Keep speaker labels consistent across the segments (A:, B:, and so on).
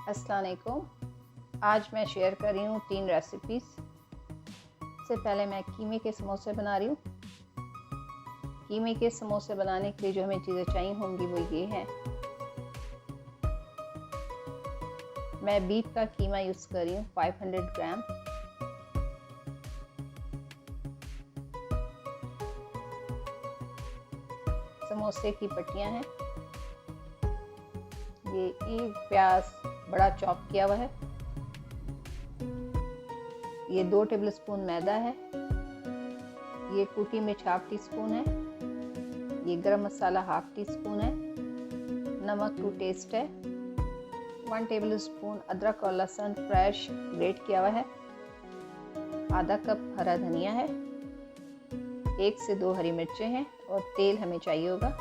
A: अस्सलाम वालेकुम। आज मैं शेयर कर रही हूँ 3 रेसिपीज़। सबसे पहले मैं कीमे के समोसे बना रही हूँ। कीमे के समोसे बनाने के लिए जो हमें चीज़ें चाहिए होंगी वो ये हैं। मैं बीफ का कीमा यूज़ कर रही हूँ 500 ग्राम। समोसे की पट्टियाँ हैं। ये एक प्याज बड़ा चॉप किया हुआ है। ये 2 टेबलस्पून मैदा है। ये कुटी मिर्च हाफ टी स्पून है। ये गरम मसाला हाफ टी स्पून है। नमक टू टेस्ट है। 1 टेबलस्पून अदरक और लहसुन फ्रेश ग्रेट किया हुआ है। आधा कप हरा धनिया है। 1 से 2 हरी मिर्चें हैं और तेल हमें चाहिए होगा।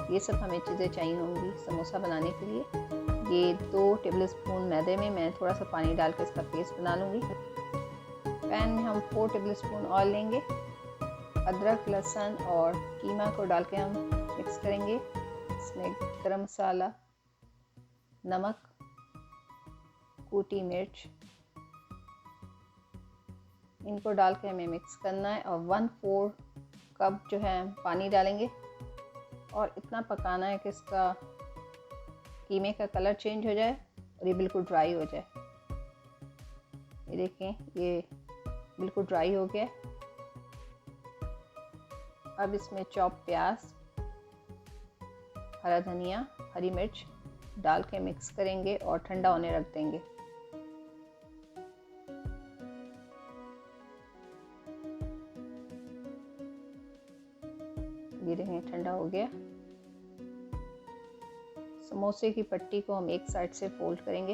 A: ये सब हमें चीज़ें चाहिए होंगी समोसा बनाने के लिए। ये 2 टेबलस्पून मैदे में मैं थोड़ा सा पानी डाल कर इसका पेस्ट बना लूँगी। पैन में हम 4 टेबलस्पून ऑयल लेंगे। अदरक लहसुन और कीमा को डाल के हम मिक्स करेंगे। इसमें गरम मसाला, नमक, कूटी मिर्च, इनको डाल के हमें मिक्स करना है और 1/4 कप जो है पानी डालेंगे और इतना पकाना है कि इसका कीमे का कलर चेंज हो जाए और ये बिल्कुल ड्राई हो जाए। ये देखें, ये बिल्कुल ड्राई हो गया। अब इसमें चॉप प्याज, हरा धनिया, हरी मिर्च डाल के मिक्स करेंगे और ठंडा होने रख देंगे। ये देखें, ठंडा हो गया। समोसे की पट्टी को हम एक साइड से फोल्ड करेंगे।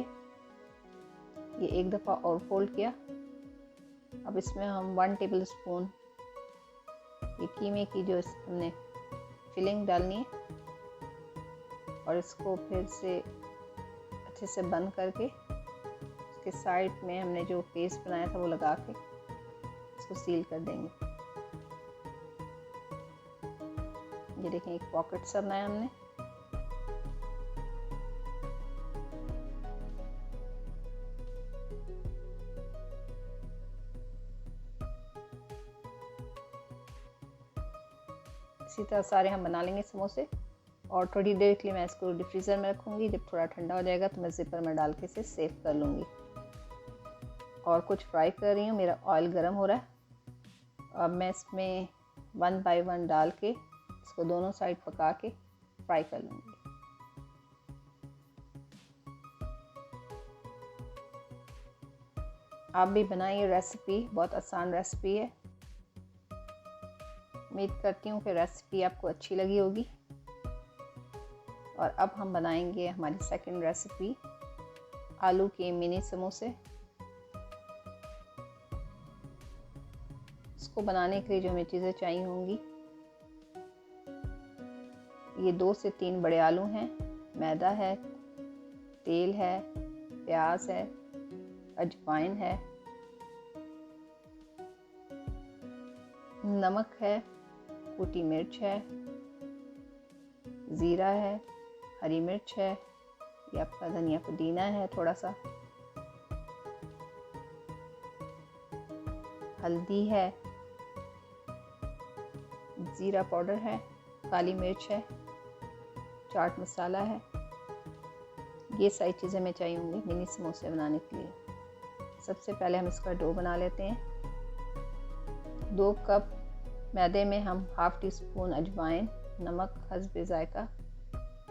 A: ये एक दफ़ा और फोल्ड किया। अब इसमें हम 1 टेबलस्पून ये कीमे की जो हमने फिलिंग डालनी है और इसको फिर से अच्छे से बंद करके इसके साइड में हमने जो पेस्ट बनाया था वो लगा के इसको सील कर देंगे। ये देखें, एक पॉकेट सा बनाया हमने। इसी तरह सारे हम बना लेंगे समोसे और थोड़ी देर के लिए मैं इसको डिफ्रीज़र में रखूँगी। जब थोड़ा ठंडा हो जाएगा तो मैं ज़िपर में डाल के इसे सेव कर लूँगी। और कुछ फ्राई कर रही हूँ। मेरा ऑयल गर्म हो रहा है। अब मैं इसमें 1 बाय 1 डाल के इसको दोनों साइड पका के फ्राई कर लूँगी। आप भी बनाइए रेसिपी, बहुत आसान रेसिपी है। उम्मीद करती हूँ कि रेसिपी आपको अच्छी लगी होगी। और अब हम बनाएंगे हमारी सेकंड रेसिपी, आलू के मिनी समोसे। इसको बनाने के लिए जो हमें चीज़ें चाहिए होंगी, ये 2 से 3 बड़े आलू हैं, मैदा है, तेल है, प्याज है, अजवाइन है, नमक है, कुटी मिर्च है, ज़ीरा है, हरी मिर्च है, ये आपका धनिया पुदीना है, थोड़ा सा हल्दी है, ज़ीरा पाउडर है, काली मिर्च है, चाट मसाला है। ये सारी चीज़ें हमें चाहिए होंगी मिनी समोसे बनाने के लिए। सबसे पहले हम इसका डो बना लेते हैं। 2 कप मैदे में हम हाफ टी स्पून अजवाइन, नमक हस्बे जायका,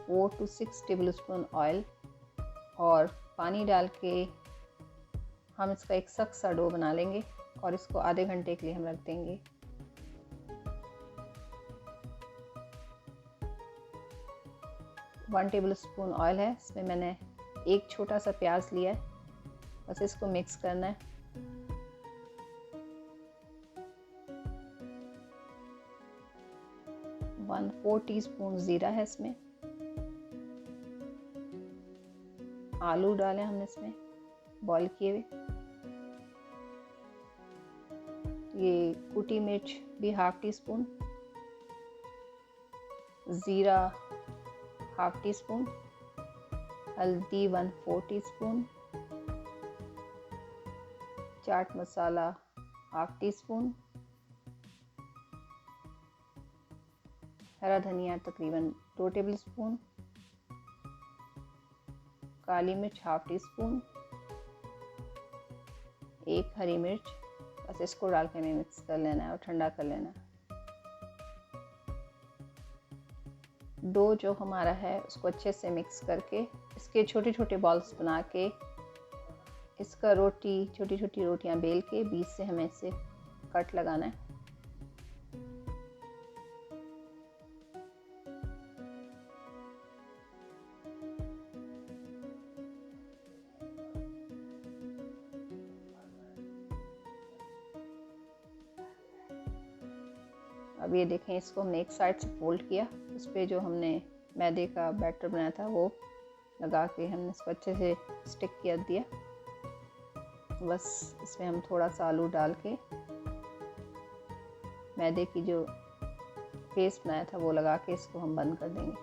A: 4 to 6 टेबलस्पून ऑयल और पानी डाल के हम इसका एक सख्त सा डो बना लेंगे और इसको आधे घंटे के लिए हम रख देंगे। वन टेबलस्पून ऑयल है, इसमें मैंने एक छोटा सा प्याज लिया है। बस इसको मिक्स करना है। वन 4 टीस्पून ज़ीरा है इसमें। आलू डालें हमने इसमें बॉईल किए हुए। ये कुटी मिर्च भी हाफ टी स्पून, ज़ीरा हाफ टी स्पून, हल्दी 1/4 टीस्पून, चाट मसाला 1/2 टीस्पून, हरा धनिया तकरीबन 2 टेबलस्पून, काली मिर्च 1/2 टीस्पून, 1 हरी मिर्च। बस इसको डाल के हमें मिक्स कर लेना है और ठंडा कर लेना है। डो जो हमारा है उसको अच्छे से मिक्स करके इसके छोटे छोटे बॉल्स बना के इसका छोटी छोटी रोटियां बेल के बीच से हमें इसे कट लगाना है। अब ये देखें, इसको हमने एक साइड से फोल्ड किया, उस पर जो हमने मैदे का बैटर बनाया था वो लगा के हमने इसको अच्छे से स्टिक कर दिया। बस इसमें हम थोड़ा सा आलू डाल के मैदे की जो पेस्ट बनाया था वो लगा के इसको हम बंद कर देंगे।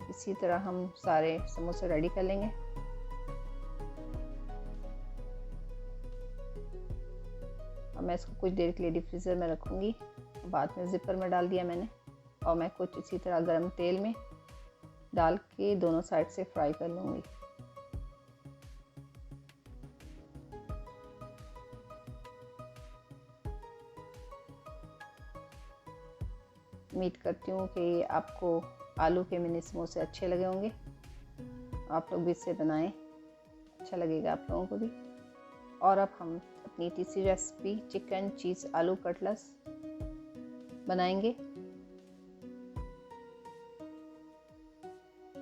A: इसी तरह हम सारे समोसे रेडी कर लेंगे। अब मैं इसको कुछ देर के लिए डीप फ्रीज़र में रखूँगी। बाद में ज़िपर में डाल दिया मैंने, और मैं कुछ इसी तरह गरम तेल में डाल के दोनों साइड से फ्राई कर लूँगी। उम्मीद करती हूँ कि आपको आलू के मिनी समोसे अच्छे लगे होंगे। आप लोग भी इसे बनाएं, अच्छा लगेगा आप लोगों को भी। और अब हम अपनी तीसरी रेसिपी चिकन चीज़ आलू कटलेट्स बनाएंगे।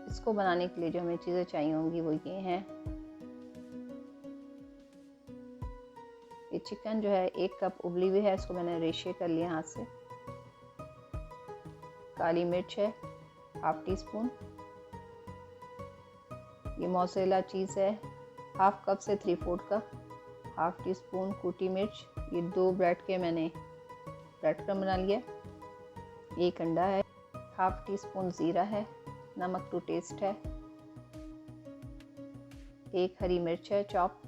A: इसको बनाने के लिए जो हमें चीज़ें चाहिए होंगी वो ये हैं। ये चिकन जो है 1 कप उबली हुई है, इसको मैंने रेशे कर लिया हाथ से। काली मिर्च है 1/2 टीस्पून। ये मोज़रेला चीज़ है 1/2 कप से 3/4 कप। 1/2 टीस्पून कूटी मिर्च। ये 2 ब्रेड के मैंने ब्रेड क्रम्ब बना लिया। 1 अंडा है। 1/2 टीस्पून ज़ीरा है। नमक टू टेस्ट है। 1 हरी मिर्च है चॉप।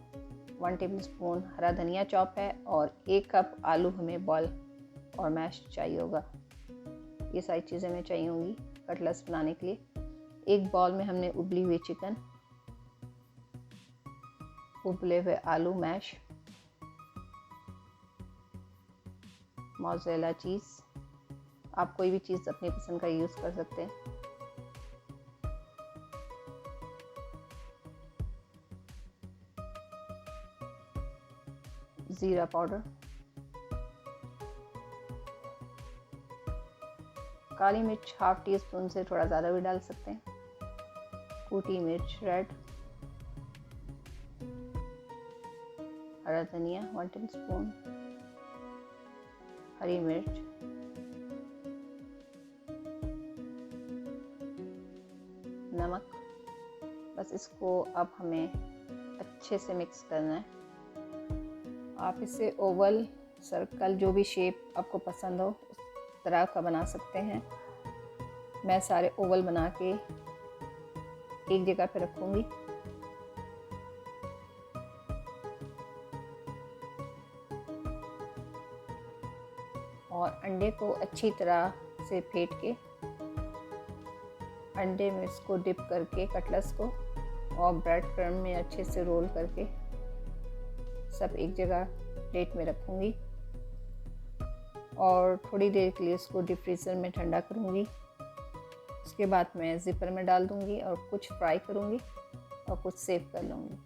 A: 1 टेबलस्पून हरा धनिया चॉप है, और 1 कप आलू हमें बॉयल और मैश चाहिए होगा। ये सारी चीज़ें हमें चाहिए होंगी कटलेट्स बनाने के लिए। एक बाउल में हमने उबली हुई चिकन, उबले हुए आलू मैश, मोज़रेला चीज़, आप कोई भी चीज़ अपनी पसंद का यूज़ कर सकते हैं, ज़ीरा पाउडर, काली मिर्च 1/2 टीस्पून से थोड़ा ज़्यादा भी डाल सकते हैं, कूटी मिर्च रेड, हरा धनिया 1 टीस्पून, हरी मिर्च, नमक। बस इसको अब हमें अच्छे से मिक्स करना है। आप इसे ओवल, सर्कल, जो भी शेप आपको पसंद हो उस तरह का बना सकते हैं। मैं सारे ओवल बना के एक जगह पे रखूँगी। और अंडे को अच्छी तरह से फेंट के अंडे में इसको डिप करके कटलेट्स को, और ब्रेड क्रम्ब में अच्छे से रोल करके सब एक जगह प्लेट में रखूँगी। और थोड़ी देर के लिए इसको डीप फ्रीज़र में ठंडा करूँगी। उसके बाद मैं ज़िपर में डाल दूँगी और कुछ फ्राई करूँगी और कुछ सेव कर लूँगी।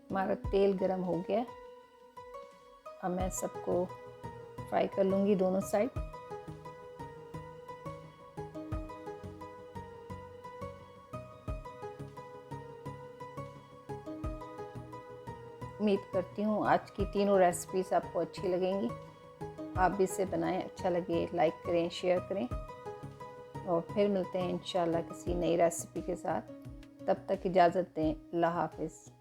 A: हमारा तेल गरम हो गया। अब मैं सबको फ्राई कर लूँगी दोनों साइड। उम्मीद करती हूँ आज की तीनों रेसिपीज़ आपको अच्छी लगेंगी। आप भी इसे बनाएं, अच्छा लगे लाइक करें, शेयर करें और फिर मिलते हैं इंशाल्लाह किसी नई रेसिपी के साथ। तब तक इजाज़त दें। अल्लाह हाफ़िज़।